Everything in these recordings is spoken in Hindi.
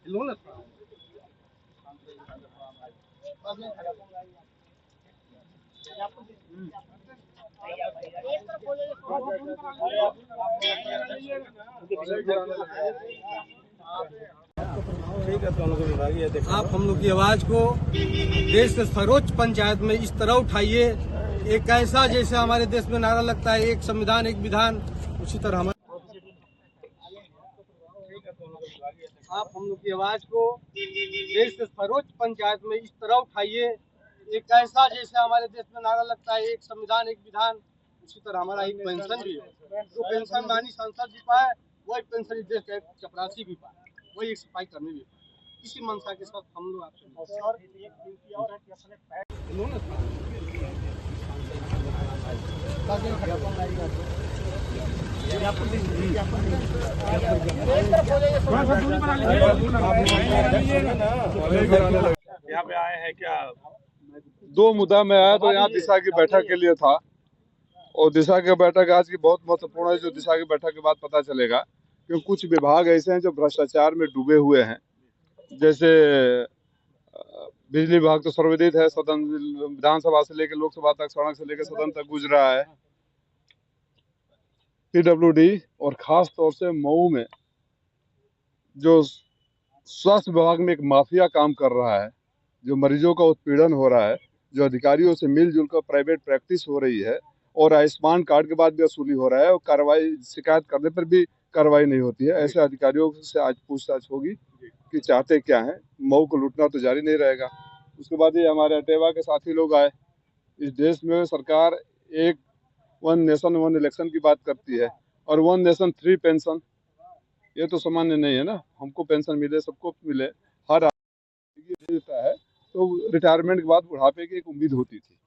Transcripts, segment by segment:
आप हम लोग की आवाज को देश के सर्वोच्च पंचायत में इस तरह उठाइए, एक ऐसा जैसे हमारे देश में नारा लगता है एक संविधान एक विधान, उसी तरह हमारे आप हम लोग की आवाज को देश के सर्वोच्च पंचायत में इस तरह उठाइए, एक ऐसा जैसे हमारे देश में नारा लगता है एक संविधान एक विधान, उसी तरह हमारा एक पेंशन भी है। जो पेंशन मानी सांसद भी पाए वही पेंशन इस देश के चपरासी भी पाए, वही एक सफाई कर्मी भी पाए। इसी मंशा के साथ हम लोग आपसे यहाँ पे आए हैं क्या? दो मुद्दा में आया तो यहाँ दिशा की बैठक के लिए था, और दिशा की बैठक आज की बहुत महत्वपूर्ण है। जो दिशा की बैठक के बाद पता चलेगा कि कुछ विभाग ऐसे हैं जो भ्रष्टाचार में डूबे हुए हैं। जैसे बिजली विभाग तो सर्वविदित है, सदन विधानसभा से लेकर लोकसभा तक, सड़क से लेकर सदन तक गुजरा है। पीडब्ल्यूडी और खास तौर से मऊ में जो स्वास्थ्य विभाग में एक माफिया काम कर रहा है, जो मरीजों का उत्पीड़न हो रहा है, जो अधिकारियों से मिलजुल कर प्राइवेट प्रैक्टिस हो रही है, और आयुष्मान कार्ड के बाद भी वसूली हो रहा है, और कार्रवाई शिकायत करने पर भी कार्रवाई नहीं होती है। ऐसे अधिकारियों से आज पूछताछ होगी कि चाहते क्या हैं। मऊ को लूटना तो जारी नहीं रहेगा। उसके बाद ये हमारे अटेवा के साथी लोग आए। इस देश में सरकार एक वन नेशन वन इलेक्शन की बात करती है, और वन नेशन थ्री पेंशन, ये तो सामान्य नहीं है ना। हमको पेंशन मिले, सबको मिले, हर आदमी देता है, तो रिटायरमेंट के बाद बुढ़ापे की एक उम्मीद होती थी।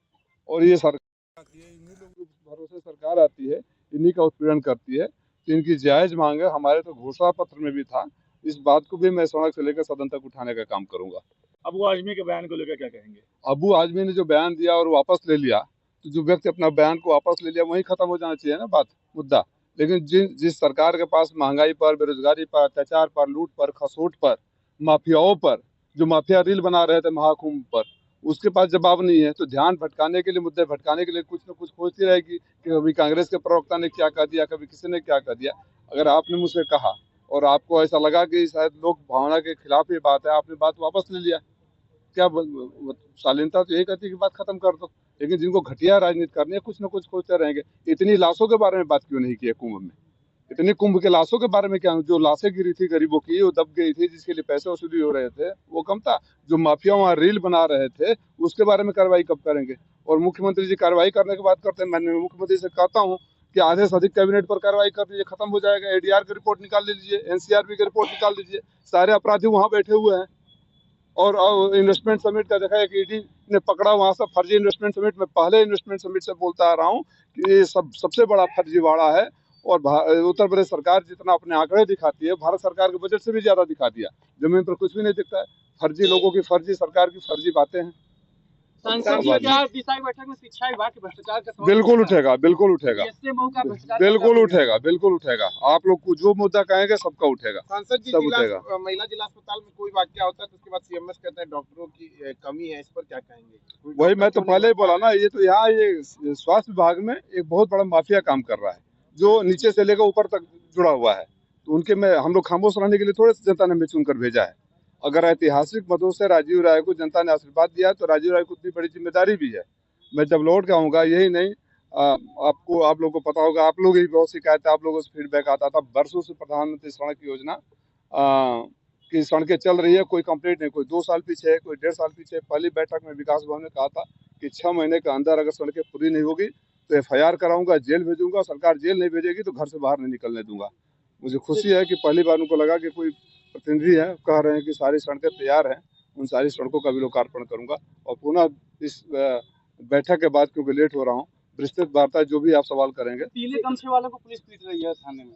और ये सरकार आती है, इन्हीं लोगों के भरोसे सरकार आती है, इन्हीं का उत्पीड़न करती है। तो इनकी जायज मांग है, हमारे तो घोषणा पत्र में भी था। इस बात को भी मैं सड़क से लेकर सदन तक उठाने का काम करूंगा। अबू आजमी के बयान को लेकर क्या कहेंगे? अबू आजमी ने जो बयान दिया और वापस ले लिया, तो जो व्यक्ति अपना बयान को वापस ले लिया वही खत्म हो जाना चाहिए ना बात, मुद्दा। लेकिन जिस सरकार के पास महंगाई पर, बेरोजगारी पर, अत्याचार पर, लूट पर, खसोट पर, माफियाओं पर, जो माफिया रील बना रहे थे महाकुंभ पर, उसके पास जवाब नहीं है, तो ध्यान भटकाने के लिए, मुद्दे भटकाने के लिए कुछ न कुछ खोजती रहेगी कि कभी कांग्रेस के प्रवक्ता ने क्या कह दिया, कभी किसी ने क्या कह दिया। अगर आपने मुझसे कहा और आपको ऐसा लगा कि शायद लोक भावना के खिलाफ ये बात है, आपने बात वापस ले लिया। क्या शालीनता तो यही कहती है कि बात खत्म कर दो। लेकिन जिनको घटिया राजनीति करनी है, कुछ न कुछ खोजते रहेंगे। इतनी लाशों के बारे में बात क्यों नहीं की है कुंभ में? इतनी कुंभ के लाशों के बारे में क्या? जो लाशें गिरी थी गरीबों की, वो दब गई थी, जिसके लिए पैसे वसूली हो रहे थे, वो कम था? जो माफिया वहाँ रील बना रहे थे, उसके बारे में कार्रवाई कब करेंगे? और मुख्यमंत्री जी कार्रवाई करने की बात करते हैं। मैं मुख्यमंत्री से कहता हूँ कि आधे से अधिक कैबिनेट पर कार्रवाई कर दीजिए, खत्म हो जाएगा। एडीआर की रिपोर्ट निकाल लीजिए, एनसीआरबी की रिपोर्ट निकाल दीजिए। सारे अपराधी वहाँ बैठे हुए हैं। और इन्वेस्टमेंट समिट का देखा है कि ईडी ने पकड़ा वहां से फर्जी इन्वेस्टमेंट समिट में। पहले इन्वेस्टमेंट समिट से बोलता आ रहा हूँ कि ये सबसे बड़ा फर्जीवाड़ा है। और उत्तर प्रदेश सरकार जितना अपने आंकड़े दिखाती है, भारत सरकार के बजट से भी ज्यादा दिखा दिया। जमीन पर कुछ भी नहीं दिखता है। फर्जी लोगों की फर्जी, सरकार की फर्जी बातें हैं। बैठक में शिक्षा विभाग के भ्रष्टाचार का बिल्कुल उठेगा, बिल्कुल उठेगा, बिल्कुल उठेगा, बिल्कुल उठेगा। आप लोग को जो मुद्दा कहेंगे सबका उठेगा, सब उठेगा। महिला जिला अस्पताल में कोई वाकया होता है तो उसके बाद सीएमएस कहते हैं डॉक्टरों की कमी है, इस पर क्या कहेंगे? वही मैं तो पहले ही बोला ना, ये तो यहाँ ये स्वास्थ्य विभाग में एक बहुत बड़ा माफिया काम कर रहा है, जो नीचे से लेकर ऊपर तक जुड़ा हुआ है। तो उनके में हम लोग खामोश रहने के लिए थोड़े जनता ने हमें चुनकर भेजा है। अगर ऐतिहासिक मतों से राजीव राय को जनता ने आशीर्वाद दिया तो राजीव राय को उतनी बड़ी जिम्मेदारी भी है। मैं जब लौट के आऊंगा, यही नहीं, आप लोगों को पता होगा, आप लोग ही बहुत शिकायत, आप लोगों से फीडबैक आता था वर्षों से। प्रधानमंत्री सड़क योजना की सड़कें चल रही है, कोई कंप्लीट नहीं, कोई 2 साल पीछे है, कोई 1.5 साल पीछे है। पहली बैठक में विकास भवन ने कहा था कि 6 महीने के अंदर अगर सड़कें पूरी नहीं होगी तो FIR कराऊंगा, जेल भेजूंगा। सरकार जेल नहीं भेजेगी तो घर से बाहर नहीं निकलने दूंगा। मुझे खुशी है कि पहली बार उनको लगा कि कोई प्रतिनिधि है, कह रहे हैं कि सारी सड़कें तैयार हैं। उन सारी सड़कों का भी लोकार्पण करूंगा। और पुनः इस बैठक के बाद, क्योंकि लेट हो रहा हूँ, विस्तृत वार्ता जो भी आप सवाल करेंगे। पीले गमछे वालों को पुलिस पीट रही है थाने में।